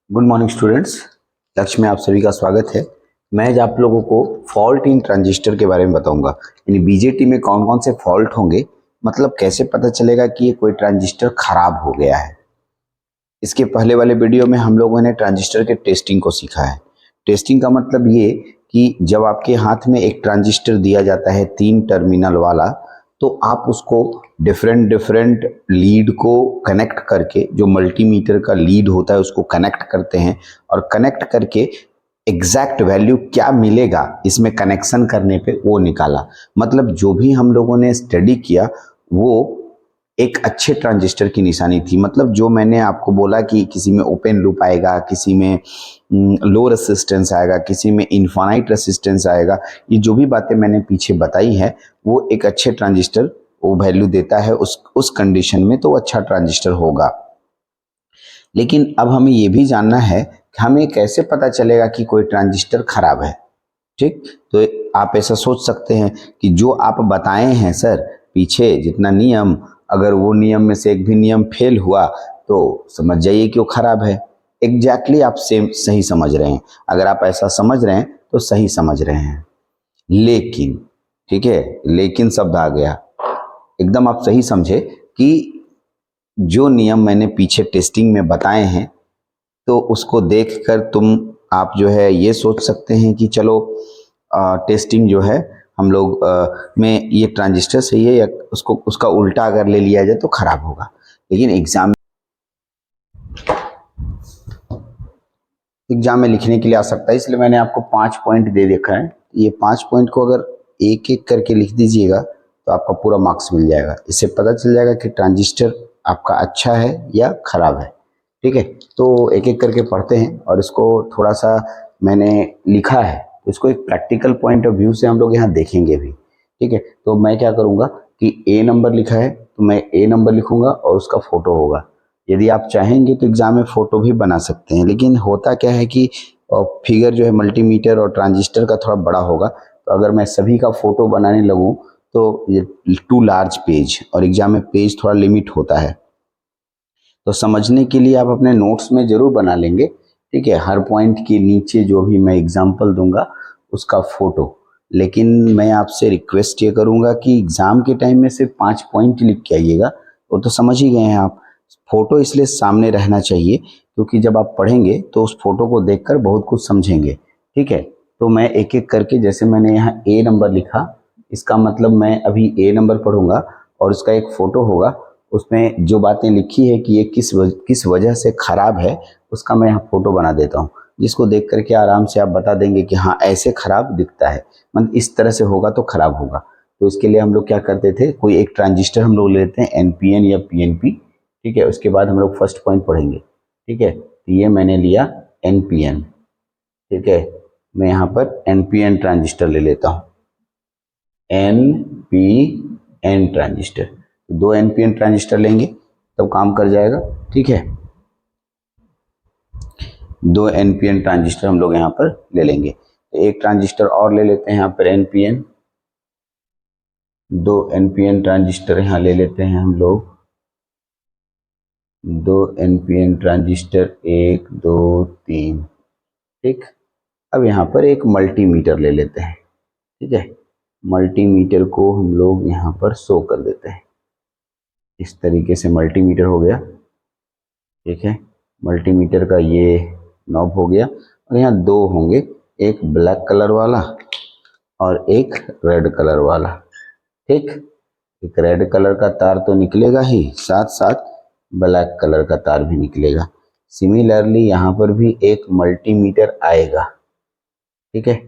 Good morning students. लक्ष्य में आप सभी का स्वागत है। मैं आज आप लोगों को फॉल्ट इन ट्रांजिस्टर के बारे में बताऊंगा। यानी बीजेटी में कौन कौन से फॉल्ट होंगे, मतलब कैसे पता चलेगा कि ये कोई ट्रांजिस्टर खराब हो गया है। इसके पहले वाले वीडियो में हम लोगों ने ट्रांजिस्टर के टेस्टिंग को सीखा है। टेस्टिंग का मतलब ये कि जब आपके हाथ में एक ट्रांजिस्टर दिया जाता है 3 टर्मिनल वाला, तो आप उसको डिफरेंट डिफरेंट लीड को कनेक्ट करके, जो मल्टीमीटर का लीड होता है उसको कनेक्ट करते हैं और कनेक्ट करके एग्जैक्ट वैल्यू क्या मिलेगा इसमें कनेक्शन करने पे वो निकाला। मतलब जो भी हम लोगों ने स्टडी किया वो एक अच्छे ट्रांजिस्टर की निशानी थी। मतलब जो मैंने आपको बोला कि किसी में ओपन लूप आएगा, किसी में लो रेसिस्टेंस आएगा, किसी में इनफाइनाइट रेसिस्टेंस आएगा, ये जो भी बातें मैंने पीछे बताई है वो एक अच्छे ट्रांजिस्टर वो वैल्यू देता है उस कंडीशन में, तो अच्छा ट्रांजिस्टर होगा। लेकिन अब हमें ये भी जानना है कि हमें कैसे पता चलेगा कि कोई ट्रांजिस्टर खराब है। ठीक, तो आप ऐसा सोच सकते हैं कि जो आप बताए हैं सर पीछे जितना नियम, अगर वो नियम में से एक भी नियम फेल हुआ तो समझ जाइए कि वो खराब है। एग्जैक्टली आप सेम सही समझ रहे हैं। अगर आप ऐसा समझ रहे हैं तो सही समझ रहे हैं। लेकिन, ठीक है, लेकिन शब्द आ गया। एकदम आप सही समझे कि जो नियम मैंने पीछे टेस्टिंग में बताए हैं तो उसको देखकर आप जो है ये सोच सकते हैं कि चलो टेस्टिंग जो है हम लोग में ये ट्रांजिस्टर सही है, या उसका उल्टा अगर ले लिया जाए तो खराब होगा। लेकिन एग्जाम में लिखने के लिए आ सकता है, इसलिए मैंने आपको 5 पॉइंट दे देखा है। ये 5 पॉइंट को अगर एक एक करके लिख दीजिएगा तो आपका पूरा मार्क्स मिल जाएगा। इससे पता चल जाएगा कि ट्रांजिस्टर आपका अच्छा है या खराब है। ठीक है, तो एक एक करके पढ़ते हैं और इसको थोड़ा सा मैंने लिखा है, तो इसको एक प्रैक्टिकल पॉइंट ऑफ व्यू से हम लोग यहाँ देखेंगे भी। ठीक है, तो मैं क्या करूँगा कि ए नंबर लिखा है तो मैं ए नंबर लिखूंगा और उसका फोटो होगा। यदि आप चाहेंगे तो एग्जाम में फोटो भी बना सकते हैं, लेकिन होता क्या है कि फिगर जो है मल्टीमीटर और ट्रांजिस्टर का थोड़ा बड़ा होगा, तो अगर मैं सभी का फोटो बनाने लगूं तो ये टू लार्ज पेज, और एग्जाम में पेज थोड़ा लिमिट होता है। तो समझने के लिए आप अपने नोट्स में जरूर बना लेंगे। ठीक है, हर पॉइंट के नीचे जो भी मैं एग्जाम्पल दूंगा उसका फोटो। लेकिन मैं आपसे रिक्वेस्ट ये करूंगा कि एग्जाम के टाइम में सिर्फ 5 पॉइंट लिख के आइएगा, वो तो समझ ही गए हैं आप। फोटो इसलिए सामने रहना चाहिए क्योंकि जब आप पढ़ेंगे तो उस फोटो को देखकर बहुत कुछ समझेंगे। ठीक है, तो मैं एक एक करके, जैसे मैंने यहाँ ए नंबर लिखा, इसका मतलब मैं अभी ए नंबर पढ़ूंगा और उसका एक फोटो होगा। उसमें जो बातें लिखी है कि ये किस वजह से खराब है, उसका मैं यहाँ फोटो बना देता हूँ, जिसको देख करके आराम से आप बता देंगे कि हाँ ऐसे खराब दिखता है, मतलब इस तरह से होगा तो खराब होगा। तो इसके लिए हम लोग क्या करते थे, कोई एक ट्रांजिस्टर हम लोग लेते हैं एनपीएन या पीएनपी। ठीक है, उसके बाद हम लोग फर्स्ट पॉइंट पढ़ेंगे। ठीक है, तो ये मैंने लिया एनपीएन। ठीक है, मैं यहाँ पर एनपीएन ट्रांजिस्टर ले लेता हूँ, एनपीएन ट्रांजिस्टर। 2 एनपीएन ट्रांजिस्टर लेंगे तब काम कर जाएगा। ठीक है, 2 एनपीएन ट्रांजिस्टर हम लोग यहाँ पर ले लेंगे। तो एक ट्रांजिस्टर और ले लेते हैं यहाँ पर एनपीएन, 2 एनपीएन ट्रांजिस्टर यहाँ ले लेते हैं हम लोग, 2 एनपीएन ट्रांजिस्टर, 1 2 3। ठीक, अब यहाँ पर एक मल्टीमीटर ले लेते हैं। ठीक है, मल्टीमीटर को हम लोग यहाँ पर शो कर देते हैं। इस तरीके से मल्टीमीटर हो गया। ठीक है, मल्टीमीटर का ये नॉब हो गया और यहाँ 2 होंगे, एक ब्लैक कलर वाला और एक रेड कलर वाला। ठीक, एक रेड कलर का तार तो निकलेगा ही, साथ साथ ब्लैक कलर का तार भी निकलेगा। सिमिलरली यहाँ पर भी एक मल्टीमीटर आएगा। ठीक है,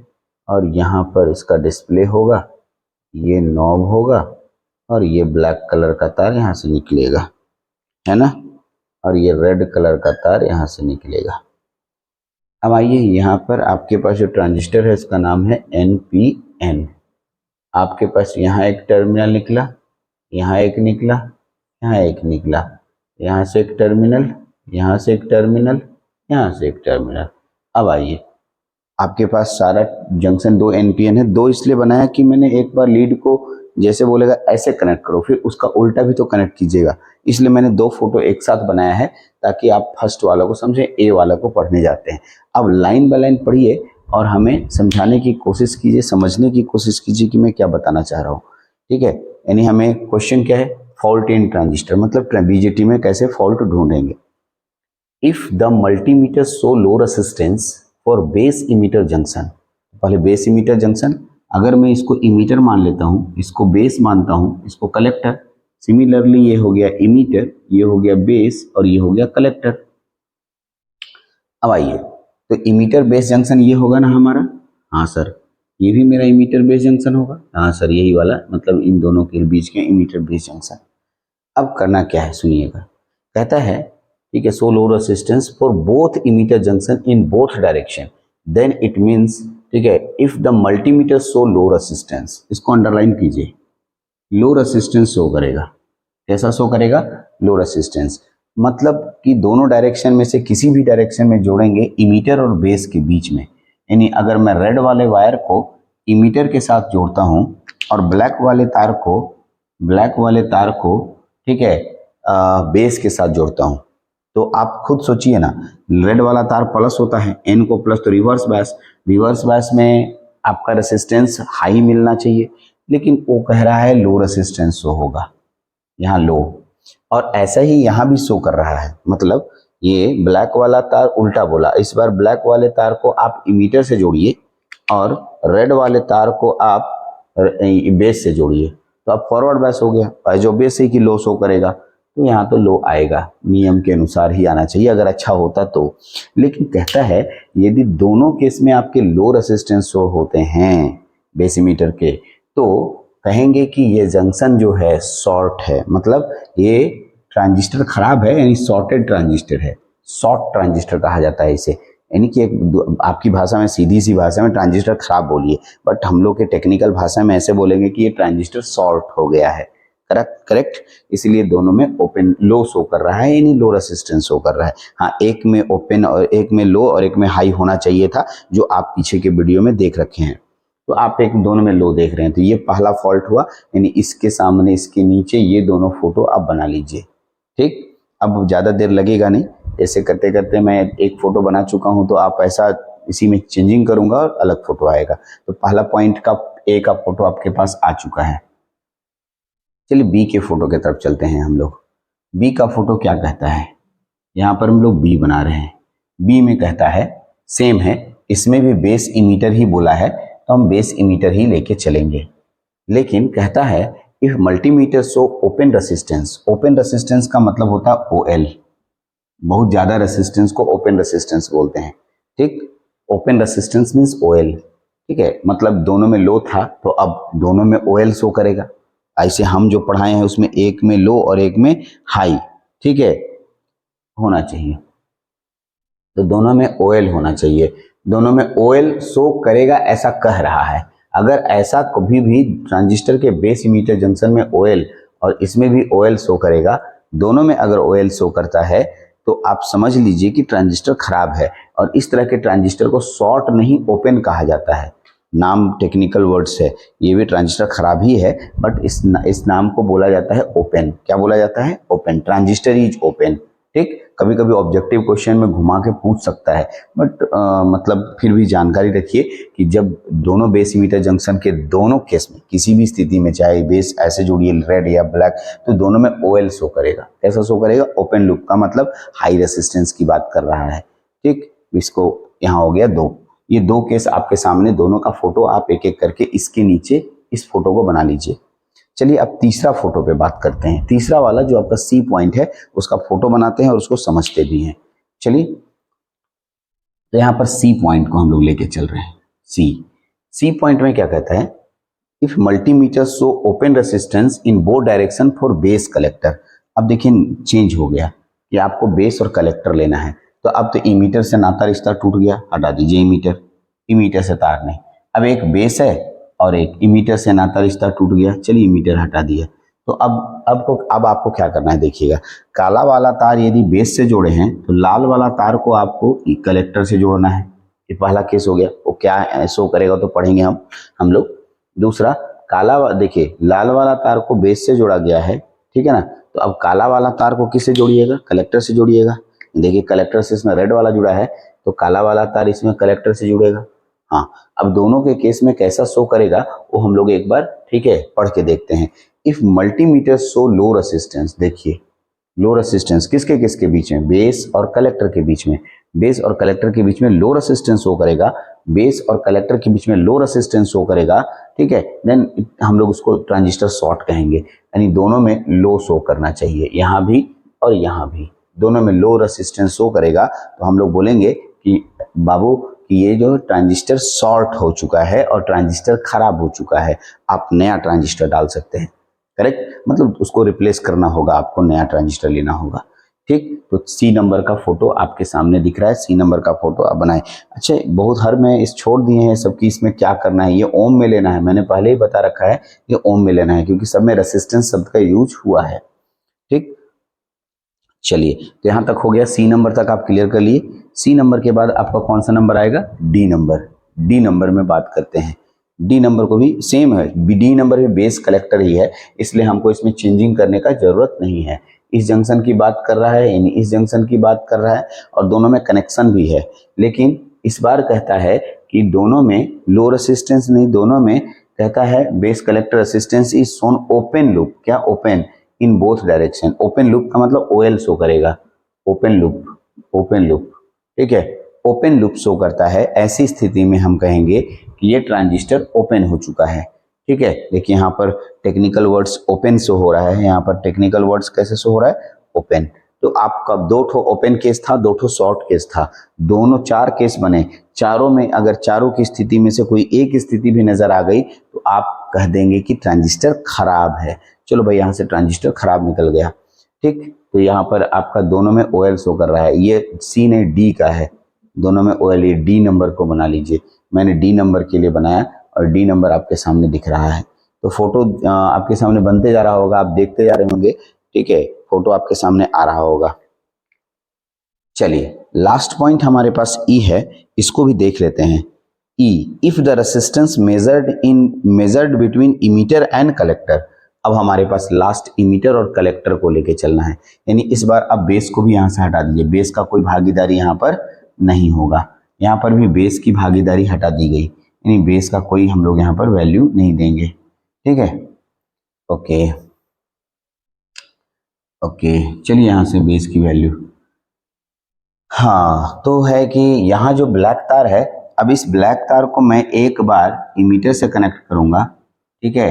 और यहाँ पर इसका डिस्प्ले होगा, ये नॉब होगा और ये ब्लैक कलर का तार यहाँ से निकलेगा, है ना, और ये रेड कलर का तार यहाँ से निकलेगा। अब आइए यहाँ पर आपके पास जो ट्रांजिस्टर है इसका नाम है एनपीएन। आपके पास यहाँ एक टर्मिनल निकला, यहाँ एक निकला, यहाँ एक निकला, यहाँ से एक टर्मिनल, यहाँ से एक टर्मिनल, यहाँ से एक टर्मिनल। अब आइए, आपके पास सारा जंक्शन 2 एनपीएन है। 2 इसलिए बनाया कि मैंने एक बार लीड को जैसे बोलेगा ऐसे कनेक्ट करो, फिर उसका उल्टा भी तो कनेक्ट कीजिएगा। इसलिए मैंने दो फोटो एक साथ बनाया है ताकि आप फर्स्ट वाला को समझें, ए वाला को पढ़ने जाते हैं। अब लाइन बाय लाइन पढ़िए और हमें समझाने की कोशिश कीजिए, समझने की कोशिश कीजिए कि मैं क्या बताना चाह रहा हूँ। ठीक है, यानी हमें क्वेश्चन क्या है, फॉल्ट इन ट्रांजिस्टर, मतलब बीजेटी में कैसे फॉल्ट ढूंढेंगे। If the multimeter show low resistance for base emitter junction, पहले बेस इमीटर जंक्शन, अगर मैं इसको इमीटर मान लेता हूँ, इसको बेस मानता हूँ, इसको कलेक्टर, सिमिलरली ये हो गया इमीटर, ये हो गया बेस और ये हो गया कलेक्टर। अब आइए, तो इमीटर बेस जंक्शन ये होगा ना हमारा, हाँ सर ये भी मेरा इमीटर बेस जंक्शन होगा, हाँ सर यही वाला, मतलब इन दोनों के बीच के इमीटर बेस जंक्शन। अब करना क्या है सुनिएगा, कहता है ठीक है, so low resistance for both emitter junction in both direction, then it means, ठीक है, if the multimeter show low resistance, इसको अंडरलाइन कीजिए, लो रेसिस्टेंस शो करेगा। कैसा शो करेगा, लो रेसिस्टेंस, मतलब कि दोनों डायरेक्शन में से किसी भी डायरेक्शन में जोड़ेंगे इमीटर और बेस के बीच में। यानी अगर मैं रेड वाले वायर को इमीटर के साथ जोड़ता हूं और ब्लैक वाले तार को ठीक है बेस के साथ जोड़ता हूं, तो आप खुद सोचिए ना, रेड वाला तार प्लस होता है, एन को प्लस, तो रिवर्स बायस में आपका रेसिस्टेंस हाई मिलना चाहिए, लेकिन वो कह रहा है लो रेसिस्टेंस शो होगा, यहाँ लो, और ऐसा ही यहाँ भी शो कर रहा है। मतलब ये ब्लैक वाला तार उल्टा बोला, इस बार ब्लैक वाले तार को आप इमीटर से जोड़िए और रेड वाले तार को आप बेस से जोड़िए, तो अब फॉरवर्ड बायस हो गया, और जो बेस है कि लो शो करेगा, तो यहाँ तो लो आएगा, नियम के अनुसार ही आना चाहिए अगर अच्छा होता तो। लेकिन कहता है यदि दोनों केस में आपके लो रेसिस्टेंस शो होते हैं बेस इमीटर के, तो कहेंगे कि ये जंक्शन जो है शॉर्ट है, मतलब ये ट्रांजिस्टर खराब है, यानी शॉर्टेड ट्रांजिस्टर है, शॉर्ट ट्रांजिस्टर कहा जाता है इसे। यानी कि आपकी भाषा में, सीधी सी भाषा में ट्रांजिस्टर खराब बोलिए, बट हम लोग के टेक्निकल भाषा में ऐसे बोलेंगे कि ये ट्रांजिस्टर शॉर्ट हो गया है। करेक्ट, इसलिए दोनों में ओपन लो शो कर रहा है, यानी लो रेसिस्टेंस शो कर रहा है। हाँ, एक में ओपन और एक में लो और एक में हाई होना चाहिए था, जो आप पीछे के वीडियो में देख रखे हैं, तो आप एक दोनों में लो देख रहे हैं, तो ये पहला फॉल्ट हुआ, यानी इसके सामने इसके नीचे ये दोनों फोटो आप बना लीजिए। ठीक, अब ज़्यादा देर लगेगा नहीं, ऐसे करते करते मैं एक फ़ोटो बना चुका हूँ, तो आप ऐसा इसी में चेंजिंग करूँगा और अलग फ़ोटो आएगा। तो पहला पॉइंट का ए का फ़ोटो आपके पास आ चुका है। चलिए बी के फ़ोटो की तरफ चलते हैं हम लोग। बी का फ़ोटो क्या कहता है, यहाँ पर हम लोग बी बना रहे हैं। बी में कहता है सेम है, इसमें भी बेस इमीटर ही बोला है, तो हम बेस इमीटर ही लेके चलेंगे। लेकिन कहता है if multimeter show open resistance का मतलब होता है OL, बहुत ज्यादा रेसिस्टेंस को ओपन रेसिस्टेंस बोलते हैं। ठीक, ओपन रेसिस्टेंस मीन्स OL, ठीक है, मतलब दोनों में लो था तो अब दोनों में OL शो करेगा। ऐसे हम जो पढ़ाए हैं उसमें एक में लो और एक में हाई, ठीक है, होना चाहिए, तो दोनों में OL होना चाहिए, दोनों में OL शो करेगा ऐसा कह रहा है। अगर ऐसा कभी भी ट्रांजिस्टर के बेस इमीटर जंक्शन में OL और इसमें भी OL शो करेगा, दोनों में अगर OL शो करता है, तो आप समझ लीजिए कि ट्रांजिस्टर खराब है। और इस तरह के ट्रांजिस्टर को शॉर्ट नहीं ओपन कहा जाता है, नाम टेक्निकल वर्ड्स है, ये भी ट्रांजिस्टर खराब ही है, बट इस नाम को बोला जाता है ओपन। क्या बोला जाता है, ओपन, ट्रांजिस्टर इज ओपन। ठीक, कभी कभी ऑब्जेक्टिव क्वेश्चन में घुमा के पूछ सकता है, बट मतलब फिर भी जानकारी रखिए कि जब दोनों बेस इमीटर जंक्शन के दोनों केस में किसी भी स्थिति में, चाहे बेस ऐसे जोड़िए रेड या ब्लैक, तो दोनों में OL शो करेगा। कैसा शो करेगा, ओपन लूप का मतलब हाई रेसिस्टेंस की बात कर रहा है। ठीक, इसको यहाँ हो गया दो, ये दो केस आपके सामने, दोनों का फोटो आप एक एक करके इसके नीचे इस फोटो को बना लीजिए। चलिए अब तीसरा फोटो पे बात करते हैं। तीसरा वाला जो आपका C पॉइंट है उसका फोटो बनाते हैं और उसको समझते भी हैं। चलिए, तो यहाँ पर C पॉइंट को हम लोग लेके चल रहे हैं। C पॉइंट में क्या कहता है, if multimeter show open resistance in both direction for base collector. अब देखिए चेंज हो गया कि आपको बेस और कलेक्टर लेना है, तो अब तो इमीटर से नाता रिश्ता टूट गया, हटा दीजिए इमीटर से तार नहीं। अब एक बेस है और एक इमीटर से नाता रिश्ता टूट गया, चलिए इमीटर हटा दिया। तो अब आपको क्या करना है, देखिएगा, काला वाला तार यदि बेस से जोड़े हैं तो लाल वाला तार को आपको कलेक्टर से जोड़ना है। ये पहला केस हो गया, वो क्या शो करेगा तो पढ़ेंगे हम लोग। दूसरा, देखिए लाल वाला तार को बेस से जोड़ा गया है, ठीक है ना। तो अब काला वाला तार को किससे जोड़िएगा, कलेक्टर से जोड़िएगा। देखिए कलेक्टर से इसमें रेड वाला जुड़ा है, तो काला वाला तार इसमें कलेक्टर से जुड़ेगा। हाँ, अब दोनों के केस में कैसा शो करेगा वो हम लोग एक बार, ठीक है, पढ़ के देखते हैं। If multimeter show low resistance, देखिए लो रेसिस्टेंस किसके किसके बीच में, बेस और कलेक्टर के बीच में। बेस और कलेक्टर के बीच में लो रेसिस्टेंस शो करेगा, बेस और कलेक्टर के बीच में लो रेसिस्टेंस शो करेगा, ठीक है। देन हम लोग उसको ट्रांजिस्टर शॉर्ट कहेंगे, यानी दोनों में लो शो करना चाहिए, यहाँ भी और यहाँ भी दोनों में लो रेसिस्टेंस शो करेगा। तो हम लोग बोलेंगे कि बाबू कि ये जो ट्रांजिस्टर शॉर्ट हो चुका है और ट्रांजिस्टर खराब हो चुका है, आप नया ट्रांजिस्टर डाल सकते हैं। करेक्ट, मतलब उसको रिप्लेस करना होगा, आपको नया ट्रांजिस्टर लेना होगा। ठीक, तो सी नंबर का फोटो आपके सामने दिख रहा है, सी नंबर का फोटो आप बनाए। अच्छा, बहुत हर में इस छोड़ दिए हैं सबकी, इसमें क्या करना है, ये ओम में लेना है, मैंने पहले ही बता रखा है, ये ओम में लेना है क्योंकि सब में रेसिस्टेंस शब्द का यूज हुआ है। ठीक, चलिए तो यहां तक हो गया, सी नंबर तक आप क्लियर कर लिए। सी नंबर के बाद आपका कौन सा नंबर आएगा, डी नंबर। डी नंबर में बात करते हैं। डी नंबर को भी सेम है, डी नंबर में बेस कलेक्टर ही है, इसलिए हमको इसमें चेंजिंग करने का जरूरत नहीं है। इस जंक्शन की बात कर रहा है, यानी इस जंक्शन की बात कर रहा है, और दोनों में कनेक्शन भी है, लेकिन इस बार कहता है कि दोनों में लो रेसिस्टेंस नहीं, दोनों में कहता है base collector resistance is shown open loop. क्या open, in both direction. Open loop का मतलब ओएल शो करेगा, ओपन लूप, ओपन लूप, ठीक है, ओपन लूप शो करता है। ऐसी स्थिति में हम कहेंगे कि ये ट्रांजिस्टर ओपन हो चुका है। ठीक है, देखिए यहाँ पर टेक्निकल वर्ड्स ओपन शो हो रहा है, यहाँ पर टेक्निकल वर्ड्स कैसे शो हो रहा है, ओपन। तो आपका दो ठो ओपन केस था, दो ठो शॉर्ट केस था, दोनों चार केस बने। चारों में अगर चारों की स्थिति में से कोई एक स्थिति भी नजर आ गई तो आप कह देंगे कि ट्रांजिस्टर खराब है। चलो भाई, यहाँ से ट्रांजिस्टर खराब निकल गया। ठीक, तो यहाँ पर आपका दोनों में ओएल शो कर रहा है, ये सी नहीं डी का है, दोनों में ओएल। ये डी नंबर को बना लीजिए, मैंने डी नंबर के लिए बनाया और डी नंबर आपके सामने दिख रहा है। तो फोटो आपके सामने बनते जा रहा होगा, आप देखते जा रहे होंगे, ठीक है, फोटो आपके सामने आ रहा होगा। चलिए लास्ट पॉइंट हमारे पास ई है, इसको भी देख लेते हैं। E, if the resistance measured between emitter and collector. अब हमारे पास लास्ट इमीटर और कलेक्टर को लेके चलना है, यानी इस बार अब बेस को भी यहां से हटा दीजिए, बेस का कोई भागीदारी यहां पर नहीं होगा। यहां पर भी बेस की भागीदारी हटा दी गई, यानी बेस का कोई हम लोग यहां पर वैल्यू नहीं देंगे। ठीक है, ओके ओके, चलिए यहां से बेस की वैल्यू, हाँ, तो है कि यहाँ जो ब्लैक तार है, अब इस ब्लैक तार को मैं एक बार इमीटर से कनेक्ट करूंगा। ठीक है,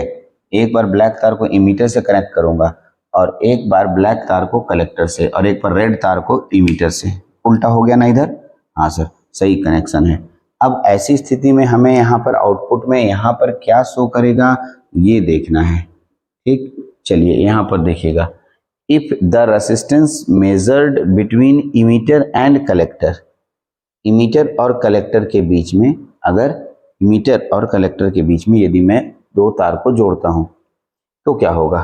एक बार ब्लैक तार को इमीटर से कनेक्ट करूंगा और एक बार ब्लैक तार को कलेक्टर से, और एक बार रेड तार को इमीटर से। उल्टा हो गया ना इधर, हाँ सर, सही कनेक्शन है। अब ऐसी स्थिति में हमें यहाँ पर आउटपुट में यहाँ पर क्या शो करेगा ये देखना है। ठीक, चलिए यहाँ पर देखिएगा, if the resistance measured between emitter and collector, emitter और कलेक्टर के बीच में, अगर इमीटर और कलेक्टर के बीच में यदि मैं दो तार को जोड़ता हूं तो क्या होगा।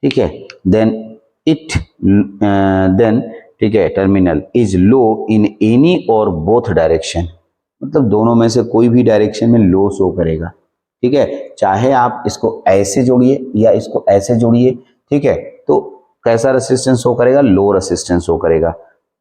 ठीक है, देन ठीक है, terminal is low in any और बोथ डायरेक्शन, मतलब दोनों में से कोई भी डायरेक्शन में लो शो करेगा। ठीक है, चाहे आप इसको ऐसे जोड़िए या इसको ऐसे जोड़िए, ठीक है, तो कैसा रेसिस्टेंस शो करेगा, लो रेसिस्टेंस शो करेगा।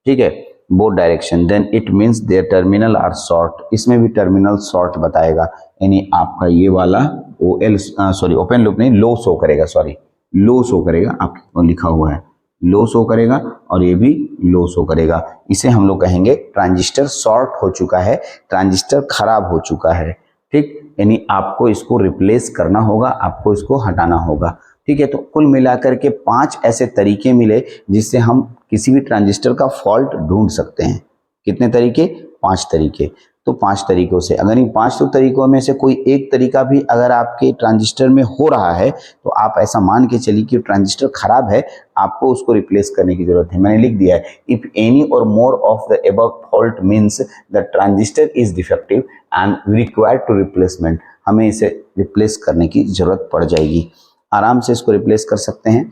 ठीक है, both direction, then it means their terminal are short, इसमें भी टर्मिनल शॉर्ट बताएगा, यानी आपका ये वाला ओपन लूप नहीं, लो शो करेगा, सॉरी लो शो करेगा, आपको लिखा हुआ है लो शो करेगा, और ये भी लो शो करेगा। इसे हम लोग कहेंगे ट्रांजिस्टर शॉर्ट हो चुका है, ट्रांजिस्टर खराब हो चुका है। ठीक, यानी आपको इसको रिप्लेस करना होगा, आपको इसको हटाना होगा। ठीक है, तो कुल मिलाकर के 5 ऐसे तरीके मिले जिससे हम किसी भी ट्रांजिस्टर का फॉल्ट ढूंढ सकते हैं। कितने तरीके, 5 तरीके। तो 5 तरीकों से, अगर इन 5 तरीकों में से कोई एक तरीका भी अगर आपके ट्रांजिस्टर में हो रहा है तो आप ऐसा मान के चलिए कि ट्रांजिस्टर खराब है, आपको उसको रिप्लेस करने की जरूरत है। मैंने लिख दिया है, if any or more of the above fault means the transistor is defective and required to replacement, हमें इसे रिप्लेस करने की जरूरत पड़ जाएगी। आराम से इसको रिप्लेस कर सकते हैं।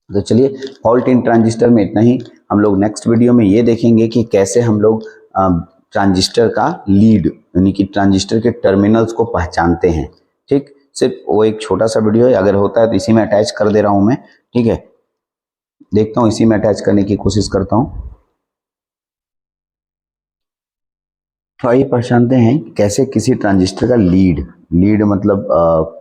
तो चलिए, फॉल्ट इन ट्रांजिस्टर में इतना ही। हम लोग नेक्स्ट वीडियो में ये देखेंगे कि कैसे हम लोग ट्रांजिस्टर का लीड, यानी कि ट्रांजिस्टर के टर्मिनल्स को पहचानते हैं। ठीक, सिर्फ वो एक छोटा सा वीडियो है, अगर होता है तो इसी में अटैच कर दे रहा हूँ मैं, ठीक है। देखता हूँ, इसी में अटैच करने की कोशिश करता हूँ। तो आइए पहचानते हैं कैसे किसी ट्रांजिस्टर का लीड मतलब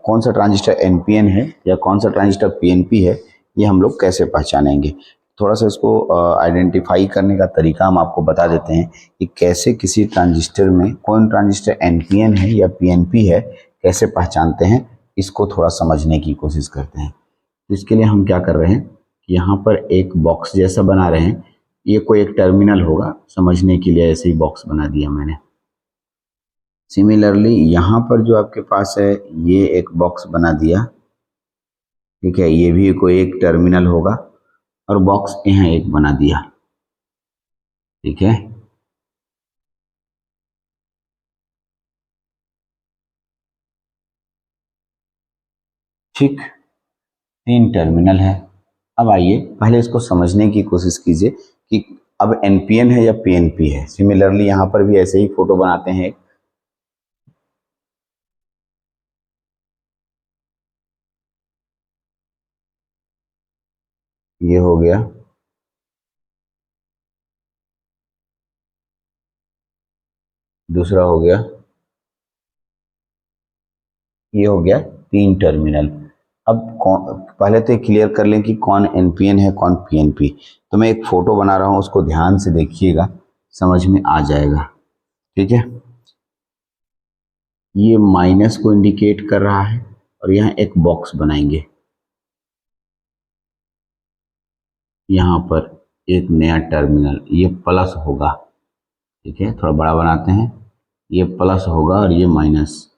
कौन सा ट्रांजिस्टर एनपीएन है या कौन सा ट्रांजिस्टर पीएनपी है, ये हम लोग कैसे पहचानेंगे। थोड़ा सा इसको आइडेंटिफाई करने का तरीका हम आपको बता देते हैं कि कैसे किसी ट्रांजिस्टर में कौन ट्रांजिस्टर एनपीएन है या पीएनपी है, कैसे पहचानते हैं, इसको थोड़ा समझने की कोशिश करते हैं। तो इसके लिए हम क्या कर रहे हैं कि यहाँ पर एक बॉक्स जैसा बना रहे हैं, ये कोई एक टर्मिनल होगा, समझने के लिए ऐसे ही बॉक्स बना दिया मैंने। सिमिलरली यहाँ पर जो आपके पास है ये एक बॉक्स बना दिया, ठीक है, ये भी कोई एक टर्मिनल होगा और बॉक्स यहाँ एक बना दिया, ठीक है। ठीक, 3 टर्मिनल है। अब आइए पहले इसको समझने की कोशिश कीजिए कि अब एनपीएन है या पीएनपी है। सिमिलरली यहाँ पर भी ऐसे ही फोटो बनाते हैं। ये हो गया, दूसरा हो गया, ये हो गया 3 टर्मिनल। अब कौन, पहले तो क्लियर कर लें कि कौन एनपीएन है कौन पीएनपी। तो मैं एक फोटो बना रहा हूँ, उसको ध्यान से देखिएगा, समझ में आ जाएगा, ठीक है। ये माइनस को इंडिकेट कर रहा है और यहाँ एक बॉक्स बनाएंगे, यहाँ पर एक नया टर्मिनल, ये प्लस होगा, ठीक है, थोड़ा बड़ा बनाते हैं, ये प्लस होगा और ये माइनस।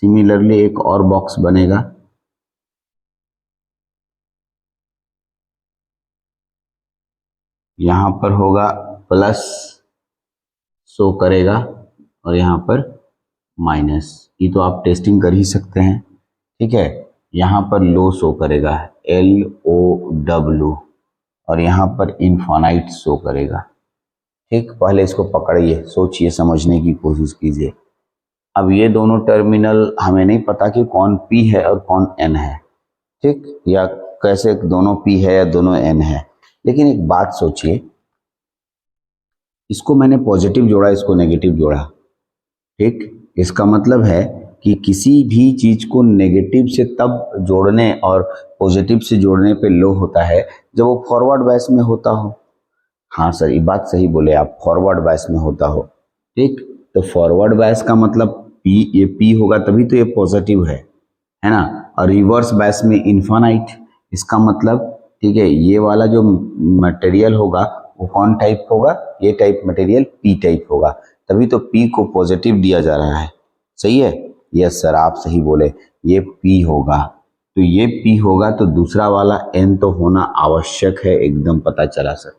सिमिलरली एक और बॉक्स बनेगा, यहाँ पर होगा प्लस शो करेगा और यहाँ पर माइनस। ये तो आप टेस्टिंग कर ही सकते हैं, ठीक है। यहाँ पर लो शो करेगा, LOW, और यहाँ पर इनफाइनाइट शो करेगा, ठीक। पहले इसको पकड़िए, सोचिए, समझने की कोशिश कीजिए। अब ये दोनों टर्मिनल हमें नहीं पता कि कौन P है और कौन N है, ठीक, या कैसे दोनों P है या दोनों N है। लेकिन एक बात सोचिए, इसको मैंने पॉजिटिव जोड़ा, इसको नेगेटिव जोड़ा, ठीक। इसका मतलब है कि किसी भी चीज को नेगेटिव से तब जोड़ने और पॉजिटिव से जोड़ने पे लो होता है जब वो फॉरवर्ड बायस में होता हो। हाँ सर, ये बात सही बोले आप, फॉरवर्ड बायस में होता हो, ठीक। तो फॉरवर्ड बायस का मतलब पी, ये पी होगा तभी तो ये पॉजिटिव है ना। और रिवर्स बायस में इन्फानाइट, इसका मतलब, ठीक है, ये वाला जो मटेरियल होगा वो कौन टाइप होगा, ये टाइप मटेरियल पी टाइप होगा, तभी तो पी को पॉजिटिव दिया जा रहा है। सही है, यस सर आप सही बोले, ये पी होगा। तो ये पी होगा तो दूसरा वाला एन तो होना आवश्यक है, एकदम पता चला सर।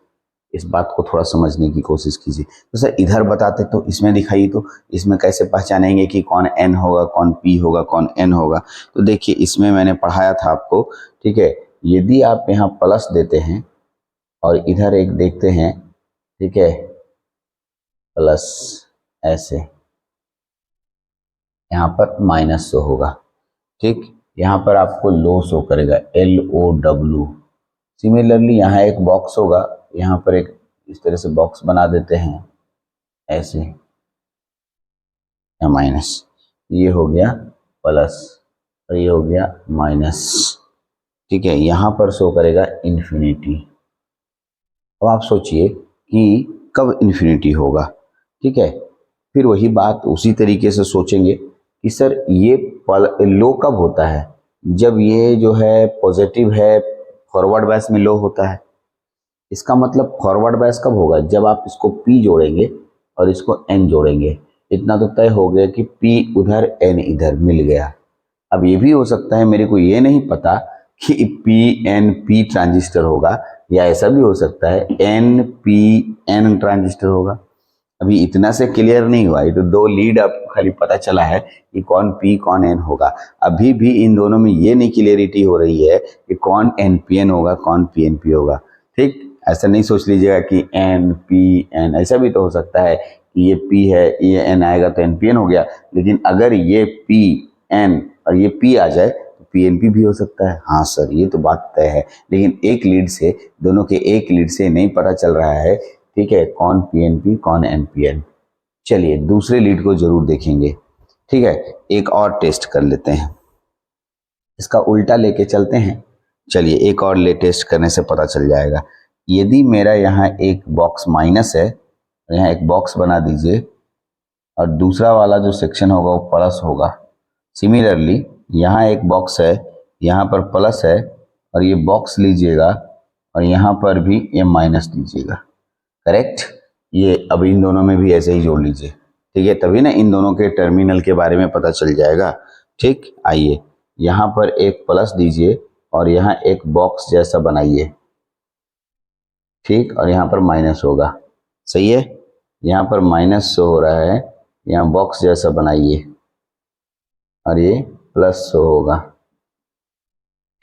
इस बात को थोड़ा समझने की कोशिश कीजिए। तो सर इधर बताते तो इसमें दिखाइए, तो इसमें कैसे पहचानेंगे कि कौन एन होगा कौन पी होगा कौन एन होगा। तो देखिए इसमें मैंने पढ़ाया था आपको, ठीक है। यदि आप यहाँ प्लस देते हैं और इधर एक देखते हैं, ठीक है, प्लस, ऐसे यहाँ पर माइनस शो होगा, ठीक। यहाँ पर आपको लो शो करेगा, LOW। सिमिलरली यहाँ एक बॉक्स होगा, यहाँ पर एक इस तरह से बॉक्स बना देते हैं ऐसे, या माइनस, ये हो गया प्लस और ये हो गया माइनस, ठीक है। यहाँ पर शो करेगा इन्फिनिटी। अब आप सोचिए कि कब इन्फिनिटी होगा, ठीक है। फिर वही बात उसी तरीके से सोचेंगे कि सर ये लो कब होता है, जब ये जो है पॉजिटिव है, फॉरवर्ड बायस में लो होता है। इसका मतलब फॉरवर्ड बायस कब होगा, जब आप इसको P जोड़ेंगे और इसको N जोड़ेंगे। इतना तो तय हो गया कि P उधर N इधर मिल गया। अब ये भी हो सकता है, मेरे को ये नहीं पता कि PNP ट्रांजिस्टर होगा, या ऐसा भी हो सकता है NPN ट्रांजिस्टर होगा। अभी इतना से क्लियर नहीं हुआ, ये तो 2 लीड आपको खाली पता चला है कि कौन P कौन N होगा। अभी भी इन दोनों में ये नहीं क्लियरिटी हो रही है कि कौन NPN होगा कौन PNP होगा, ठीक। ऐसा नहीं सोच लीजिएगा कि NPN, ऐसा भी तो हो सकता है कि ये P है, ये N आएगा तो NPN हो गया। लेकिन अगर ये PN और ये पी आ जाए तो पीएनपी भी हो सकता है। हाँ सर, ये तो बात तय है, लेकिन एक लीड से, दोनों के एक लीड से नहीं पता चल रहा है, ठीक है, कौन पीएनपी कौन एनपीएन। चलिए दूसरे लीड को जरूर देखेंगे, ठीक है। एक और टेस्ट कर लेते हैं, इसका उल्टा लेके चलते हैं। चलिए एक और ले टेस्ट करने से पता चल जाएगा। यदि मेरा यहाँ एक बॉक्स माइनस है, यहाँ एक बॉक्स बना दीजिए और दूसरा वाला जो सेक्शन होगा वो प्लस होगा। सिमिलरली यहाँ एक बॉक्स है, यहाँ पर प्लस है, और ये बॉक्स लीजिएगा और यहाँ पर भी ये माइनस लीजिएगा, करेक्ट। ये अब इन दोनों में भी ऐसे ही जोड़ लीजिए, ठीक है, तभी ना इन दोनों के टर्मिनल के बारे में पता चल जाएगा। ठीक, आइए यहाँ पर एक प्लस दीजिए और यहाँ एक बॉक्स जैसा बनाइए, ठीक, और यहाँ पर माइनस होगा, सही है। यहाँ पर माइनस शो हो रहा है, यहाँ बॉक्स जैसा बनाइए और ये प्लस शो होगा,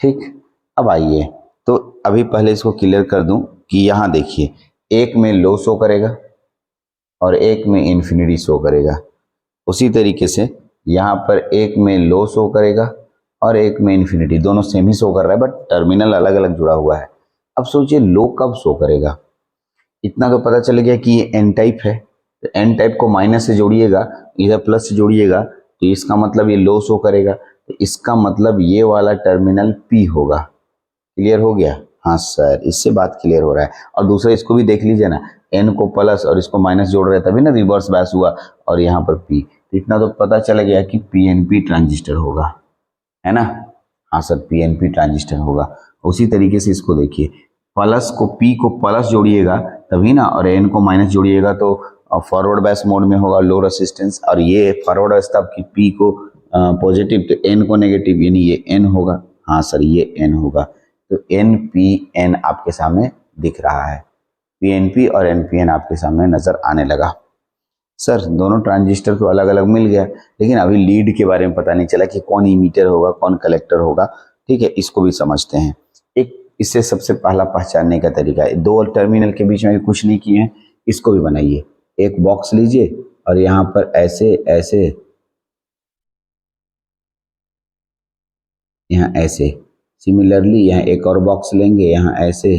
ठीक। अब आइए, तो अभी पहले इसको क्लियर कर दूं कि यहाँ देखिए, एक में लो शो करेगा और एक में इन्फिनिटी शो करेगा। उसी तरीके से यहाँ पर एक में लो शो करेगा और एक में इन्फिनिटी, दोनों सेम ही शो कर रहा है, बट टर्मिनल अलग अलग जुड़ा हुआ है। अब सोचिए लो कब शो करेगा। इतना तो पता चल गया कि ये एन टाइप है, तो एन टाइप को माइनस से जोड़िएगा, इधर प्लस से जोड़िएगा, तो इसका मतलब ये लो शो करेगा, तो इसका मतलब ये वाला टर्मिनल पी होगा। क्लियर हो गया? हाँ सर, इससे बात क्लियर हो रहा है। और दूसरा इसको भी देख लीजिए ना, एन को प्लस और इसको माइनस जोड़ रहे तभी ना रिवर्स बैस हुआ, और यहाँ पर पी, तो इतना तो पता चल गया कि पीएनपी ट्रांजिस्टर होगा, है ना। हाँ सर, पीएनपी ट्रांजिस्टर होगा। उसी तरीके से इसको देखिए, प्लस को पी को प्लस जोड़िएगा तभी ना, और एन को माइनस जोड़िएगा तो फॉरवर्ड बैस मोड में होगा, लो रेसिस्टेंस, और ये फॉरवर्ड बैस था कि पी को पॉजिटिव तो एन को नेगेटिव, यानी ये एन होगा। हाँ सर, ये एन होगा, तो एन पी एन आपके सामने दिख रहा है, पीएनपी और एनपीएन आपके सामने नजर आने लगा। सर दोनों ट्रांजिस्टर तो अलग अलग मिल गया, लेकिन अभी लीड के बारे में पता नहीं चला कि कौन इमीटर होगा कौन कलेक्टर होगा, ठीक है, इसको भी समझते हैं। एक इससे सबसे पहला पहचानने का तरीका है, दो टर्मिनल के बीच में कुछ नहीं किए हैं, इसको भी बनाइए। एक बॉक्स लीजिए और यहाँ पर ऐसे ऐसे, यहाँ ऐसे, सिमिलरली यहाँ एक और बॉक्स लेंगे, यहाँ ऐसे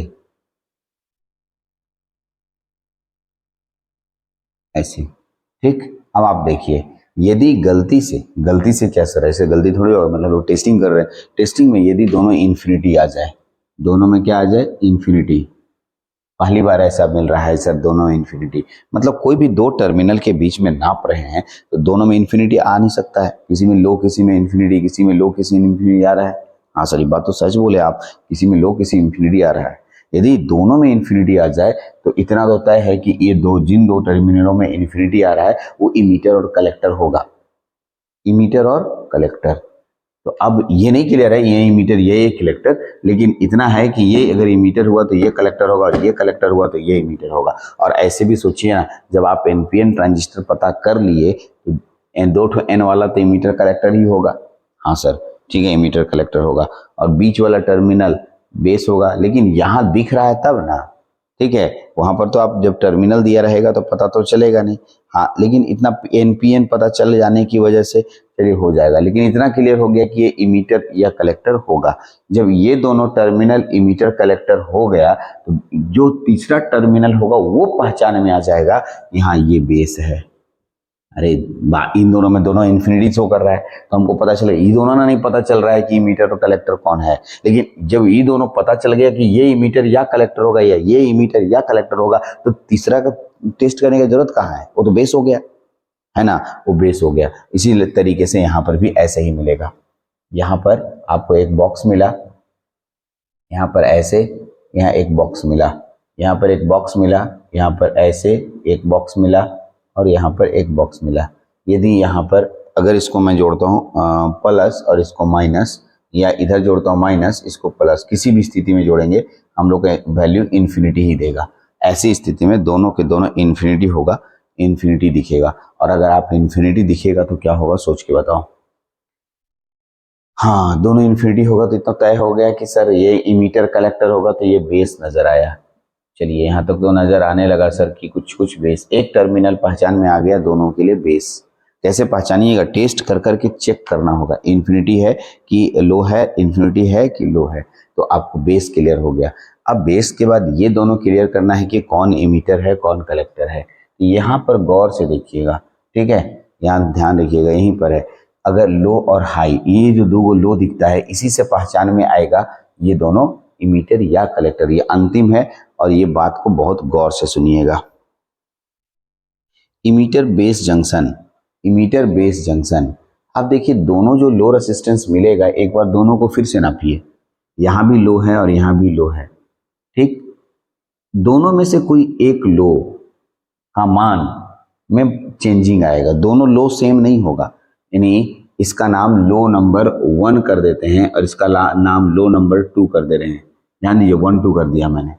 ऐसे, ठीक। अब आप देखिए, यदि गलती से क्या सर, ऐसे गलती थोड़ी होगा, मतलब वो टेस्टिंग कर रहे हैं, टेस्टिंग में यदि दोनों इन्फिनिटी आ जाए, दोनों में क्या आ जाए, इन्फिनिटी, पहली बार ऐसा मिल रहा है सर, दोनों इन्फिनिटी, मतलब कोई भी दो टर्मिनल के बीच में नाप रहे हैं तो दोनों में इन्फिनिटी आ नहीं सकता है, किसी में लो किसी में इन्फिनिटी, किसी में लो किसी में इन्फिनिटी आ रहा है। हाँ सर, ये बात तो सच बोले आप, किसी में लो किसी इन्फिनिटी आ रहा है। यदि दोनों में इन्फिनिटी आ जाए तो इतना तो तय है कि ये जिन दो टर्मिनलों में इन्फिनिटी आ रहा है वो इमीटर और कलेक्टर होगा, इमीटर और कलेक्टर। तो अब ये नहीं क्लियर है ये इमीटर ये कलेक्टर, लेकिन इतना है कि ये अगर इमीटर हुआ तो ये कलेक्टर होगा, और ये कलेक्टर हुआ तो ये इमीटर होगा। और ऐसे भी सोचिए ना, जब आप एनपीएन ट्रांजिस्टर पता कर लिए तो एन दो ठो एन वाला तो इमीटर कलेक्टर ही होगा। हाँ सर, ठीक है, इमीटर कलेक्टर होगा, और बीच वाला टर्मिनल बेस होगा, लेकिन यहाँ दिख रहा है तब ना, ठीक है, वहां पर तो आप जब टर्मिनल दिया रहेगा तो पता तो चलेगा नहीं। हाँ, लेकिन इतना एनपीएन पता चल जाने की वजह से चलिए हो जाएगा, लेकिन इतना क्लियर हो गया कि ये इमीटर या कलेक्टर होगा। जब ये दोनों टर्मिनल इमीटर कलेक्टर हो गया तो जो तीसरा टर्मिनल होगा वो पहचान में आ जाएगा, यहाँ ये बेस है। अरे इन दोनों में दोनों इन्फिनिटी शो कर रहा है, तो हमको पता चले, ये दोनों ना नहीं पता चल रहा है कि इमीटर और कलेक्टर कौन है, लेकिन जब ये दोनों पता चल गया कि ये इमीटर या कलेक्टर होगा या ये इमीटर या कलेक्टर होगा, तो तीसरा का टेस्ट करने की जरूरत कहाँ है, वो तो बेस हो गया, है ना, वो बेस हो गया। इसी तरीके से यहाँ पर भी ऐसे ही मिलेगा। यहाँ पर आपको एक बॉक्स मिला, यहाँ पर ऐसे, यहाँ एक बॉक्स मिला, यहाँ पर एक बॉक्स मिला, यहाँ पर ऐसे एक बॉक्स मिला, और यहाँ पर एक बॉक्स मिला। यदि यहाँ पर अगर इसको मैं जोड़ता हूँ प्लस और इसको माइनस, या इधर जोड़ता हूँ माइनस इसको प्लस, किसी भी स्थिति में जोड़ेंगे हम लोग का वैल्यू इन्फिनिटी ही देगा। ऐसी स्थिति में दोनों के दोनों इन्फिनिटी होगा, इन्फिनिटी दिखेगा। और अगर आप इन्फिनिटी दिखेगा तो क्या होगा, सोच के बताओ। हाँ, दोनों इन्फिनिटी होगा तो इतना तय हो गया कि सर ये इमीटर कलेक्टर होगा तो ये बेस नजर आया। चलिए यहाँ तक तो नजर आने लगा सर कि कुछ कुछ बेस, एक टर्मिनल पहचान में आ गया दोनों के लिए बेस। कैसे पहचानिएगा, टेस्ट कर करके चेक करना होगा, इन्फिनिटी है कि लो है, इन्फिनिटी है कि लो है, तो आपको बेस क्लियर हो गया। अब बेस के बाद ये दोनों क्लियर करना है कि कौन इमीटर है कौन कलेक्टर है। यहाँ पर गौर से देखिएगा, ठीक है, यहाँ ध्यान रखिएगा, यहीं पर है। अगर लो और हाई, ये जो दो लो दिखता है, इसी से पहचान में आएगा ये दोनों इमीटर या कलेक्टर। ये अंतिम है और ये बात को बहुत गौर से सुनिएगा। Emitter base junction, emitter base junction, अब देखिए दोनों जो लो रेसिस्टेंस मिलेगा, एक बार दोनों को फिर से नापिए, यहाँ भी लो है और यहाँ भी लो है, ठीक। दोनों में से कोई एक लो का मान में चेंजिंग आएगा, दोनों लो सेम नहीं होगा, यानी इसका नाम लो नंबर 1 कर देते हैं और इसका नाम लो नंबर 2 कर दे रहे हैं। ध्यान दीजिए, 1 2 कर दिया मैंने,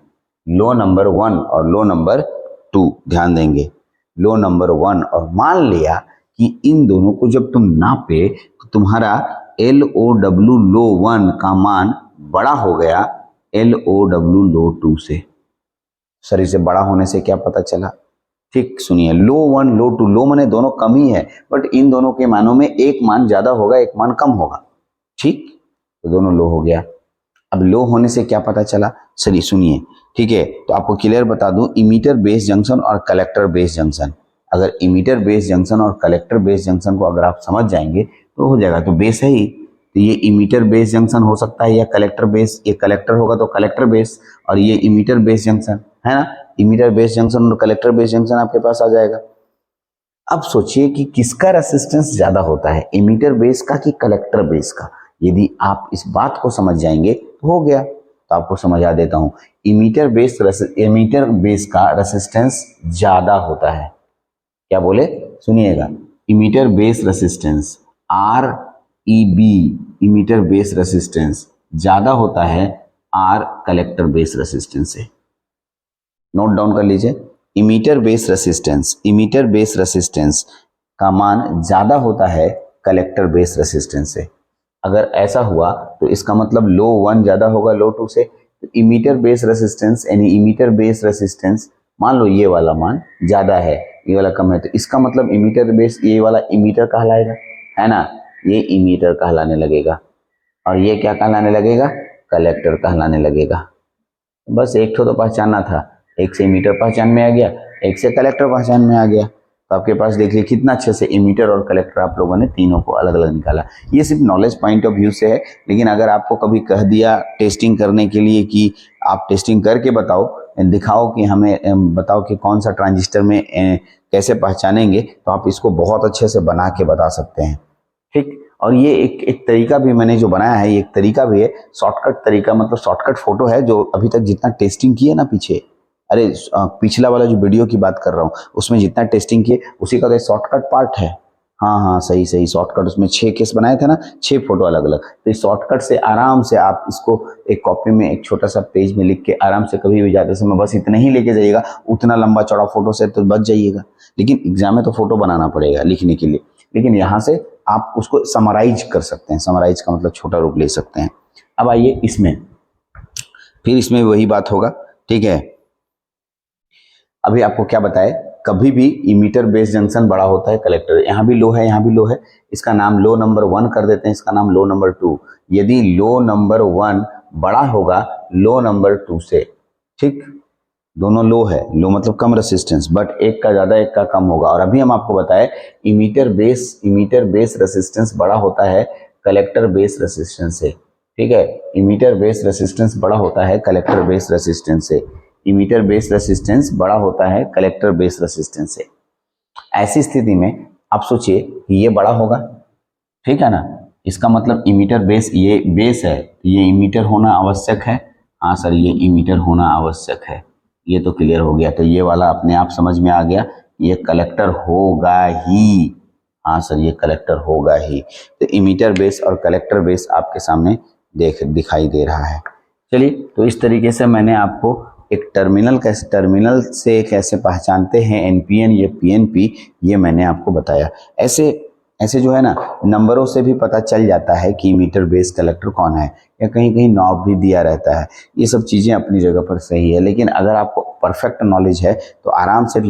लो नंबर 1 और लो नंबर 2, ध्यान देंगे, लो नंबर 1, और मान लिया कि इन दोनों को जब तुम नापे तो तुम्हारा LOW लो 1 का मान बड़ा हो गया LOW लो 2 से। सर इसे बड़ा होने से क्या पता चला, ठीक सुनिए, लो 1 लो 2, लो माने दोनों कम ही है, बट इन दोनों के मानों में एक मान ज्यादा होगा एक मान कम होगा, ठीक, तो दोनों लो हो गया। अब लो होने से क्या पता चला, चलिए सुनिए, ठीक है, तो आपको क्लियर बता दूं, इमीटर बेस जंक्शन और कलेक्टर बेस जंक्शन। अगर इमीटर बेस जंक्शन और कलेक्टर बेस जंक्शन को अगर आप समझ जाएंगे तो हो जाएगा, तो बेस है ही, तो ये इमीटर बेस जंक्शन हो सकता है या कलेक्टर बेस, ये कलेक्टर होगा तो कलेक्टर बेस, और ये इमीटर बेस जंक्शन है ना, इमीटर बेस जंक्शन और कलेक्टर बेस जंक्शन आपके पास आ जाएगा। अब सोचिए कि किसका रेसिस्टेंस ज्यादा होता है, इमीटर बेस का कि कलेक्टर बेस का। यदि आप इस बात को समझ जाएंगे तो हो गया, तो आपको समझा देता हूं, इमीटर बेस का रेसिस्टेंस ज्यादा होता है। क्या बोले, सुनिएगा, emitter base resistance REB, emitter base resistance ज्यादा होता है R कलेक्टर बेस रेसिस्टेंस से। नोट डाउन कर लीजिए, इमीटर बेस रेसिस्टेंस का मान ज्यादा होता है कलेक्टर बेस रेसिस्टेंस से। अगर ऐसा हुआ तो इसका मतलब लो 1 ज्यादा होगा लो 2 से, तो इमीटर बेस रेसिस्टेंस यानी इमीटर बेस रेसिस्टेंस, मान लो ये वाला मान ज्यादा है ये वाला कम है, तो इसका मतलब इमीटर बेस, ये वाला इमीटर कहलाएगा, है ना, ये इमीटर कहलाने लगेगा, और ये क्या कहलाने लगेगा, कलेक्टर कहलाने लगेगा। बस एक तो पहचानना था, एक से इमीटर पहचान में आ गया, एक से कलेक्टर पहचान में आ गया, तो आपके पास देखिए कितना अच्छे से इमीटर और कलेक्टर आप लोगों ने तीनों को अलग अलग निकाला। ये सिर्फ नॉलेज पॉइंट ऑफ व्यू से है, लेकिन अगर आपको कभी कह दिया टेस्टिंग करने के लिए कि आप टेस्टिंग करके बताओ, दिखाओ कि हमें बताओ कि कौन सा ट्रांजिस्टर में कैसे पहचानेंगे, तो आप इसको बहुत अच्छे से बना के बता सकते हैं, ठीक। और ये एक तरीका भी मैंने जो बनाया है, ये एक तरीका भी है, शॉर्टकट तरीका, मतलब शॉर्टकट फोटो है, जो अभी तक जितना टेस्टिंग किए ना पीछे, अरे पिछला वाला जो वीडियो की बात कर रहा हूँ उसमें जितना टेस्टिंग किए उसी का तो शॉर्टकट पार्ट है। हाँ हाँ सही सही, शॉर्टकट, उसमें 6 केस बनाए थे ना, 6 फोटो अलग अलग, तो इस शॉर्टकट से आराम से आप इसको एक कॉपी में एक छोटा सा पेज में लिख के आराम से कभी भी जाते समय बस इतना ही लेके जाइएगा, उतना लंबा चौड़ा फोटो से तो बच जाइएगा, लेकिन एग्जाम में तो फोटो बनाना पड़ेगा लिखने के लिए, लेकिन यहाँ से आप उसको समराइज कर सकते हैं, समराइज का मतलब छोटा रूप ले सकते हैं। अब आइए इसमें, फिर इसमें वही बात होगा, ठीक है। अभी आपको क्या बताए, कभी भी इमीटर बेस जंक्शन बड़ा होता है कलेक्टर, यहाँ भी लो है यहाँ भी लो है, इसका नाम लो नंबर 1 कर देते हैं, इसका नाम लो नंबर 2। यदि लो नंबर 1 बड़ा होगा लो नंबर 2 से, ठीक, दोनों लो है, लो मतलब कम रेसिस्टेंस, बट एक का ज्यादा एक का कम होगा। और अभी हम आपको बताए इमीटर बेस रेसिस्टेंस बड़ा होता है कलेक्टर बेस रेसिस्टेंस से, ठीक है, इमीटर बेस रेसिस्टेंस बड़ा होता है कलेक्टर बेस रेसिस्टेंस से, इमीटर बेस रेसिस्टेंस बड़ा होता है कलेक्टर बेस रेसिस्टेंस से। ऐसी स्थिति में आप सोचिए कि ये बड़ा होगा, ठीक है ना, इसका मतलब इमीटर बेस, ये बेस है तो ये इमीटर होना आवश्यक है, हाँ सर ये इमीटर होना आवश्यक है, ये तो क्लियर हो गया, तो ये वाला अपने आप समझ में आ गया, ये कलेक्टर होगा ही, हाँ सर ये कलेक्टर होगा ही। तो इमीटर बेस और कलेक्टर बेस आपके सामने दिखाई दे रहा है। चलिए, तो इस तरीके से मैंने आपको एक टर्मिनल से कैसे पहचानते हैं एनपीएन या पीएनपी, ये मैंने आपको बताया। ऐसे जो है ना, नंबरों से भी पता चल जाता है कि मीटर बेस कलेक्टर कौन है, या कहीं कहीं नॉब भी दिया रहता है, ये सब चीज़ें अपनी जगह पर सही है, लेकिन अगर आपको परफेक्ट नॉलेज है तो आराम से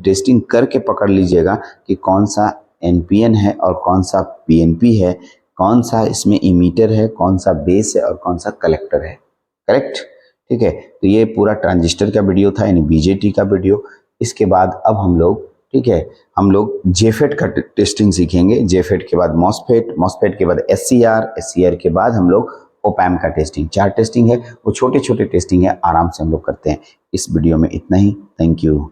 टेस्टिंग करके पकड़ लीजिएगा कि कौन सा एनपीएन है और कौन सा पीएनपी है, कौन सा इसमें इमीटर है, कौन सा बेस है और कौन सा कलेक्टर है। करेक्ट, ठीक है। तो ये पूरा ट्रांजिस्टर का वीडियो था, यानी बीजेटी का वीडियो। इसके बाद अब हम लोग, ठीक है, हम लोग जेफेट का टेस्टिंग सीखेंगे। जेफेट के बाद मॉसफेट, मॉसफेट के बाद एससीआर, एससीआर के बाद हम लोग ओपैम का टेस्टिंग। 4 टेस्टिंग है, वो छोटे छोटे टेस्टिंग है, आराम से हम लोग करते हैं। इस वीडियो में इतना ही। Thank you.